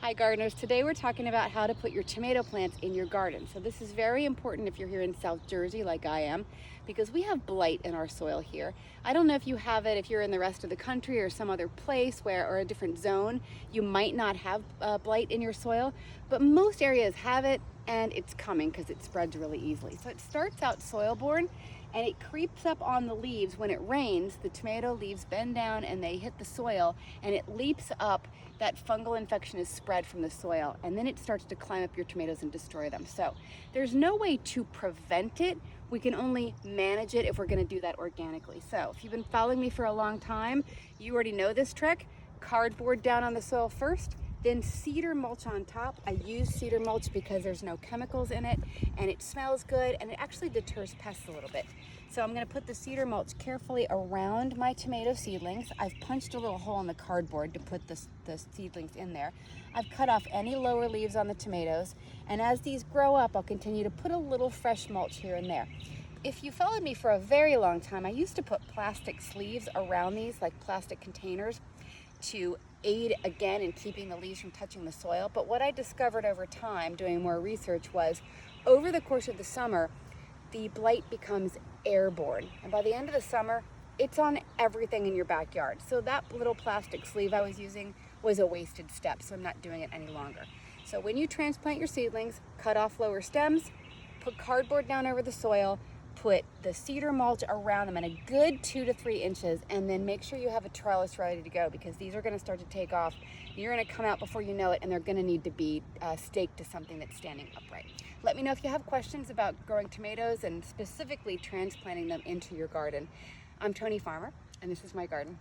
Hi gardeners, today we're talking about how to put your tomato plants in your garden. So this is very important if you're here in South Jersey like I am, because we have blight in our soil here. I don't know if you have it if you're in the rest of the country or some other place or a different zone, you might not have blight in your soil, but most areas have it and it's coming because it spreads really easily. So it starts out soil borne and it creeps up on the leaves. When it rains, the tomato leaves bend down and they hit the soil and it leaps up. That fungal infection is spread from the soil and then it starts to climb up your tomatoes and destroy them. So there's no way to prevent it. We can only manage it if we're going to do that organically. So if you've been following me for a long time, you already know this trick. Cardboard down on the soil first, then cedar mulch on top. I use cedar mulch because there's no chemicals in it and it smells good and it actually deters pests a little bit. So I'm going to put the cedar mulch carefully around my tomato seedlings. I've punched a little hole in the cardboard to put the seedlings in there. I've cut off any lower leaves on the tomatoes, and as these grow up, I'll continue to put a little fresh mulch here and there. If you followed me for a very long time, I used to put plastic sleeves around these, like plastic containers, to aid again in keeping the leaves from touching the soil. But what I discovered over time doing more research was over the course of the summer, the blight becomes airborne. And by the end of the summer, it's on everything in your backyard. So that little plastic sleeve I was using was a wasted step, so I'm not doing it any longer. So when you transplant your seedlings, cut off lower stems, put cardboard down over the soil, put the cedar mulch around them in a good 2 to 3 inches, and then make sure you have a trellis ready to go because these are going to start to take off. You're going to come out before you know it, and they're going to need to be staked to something that's standing upright. Let me know if you have questions about growing tomatoes and specifically transplanting them into your garden. I'm Tony Farmer, and this is my garden.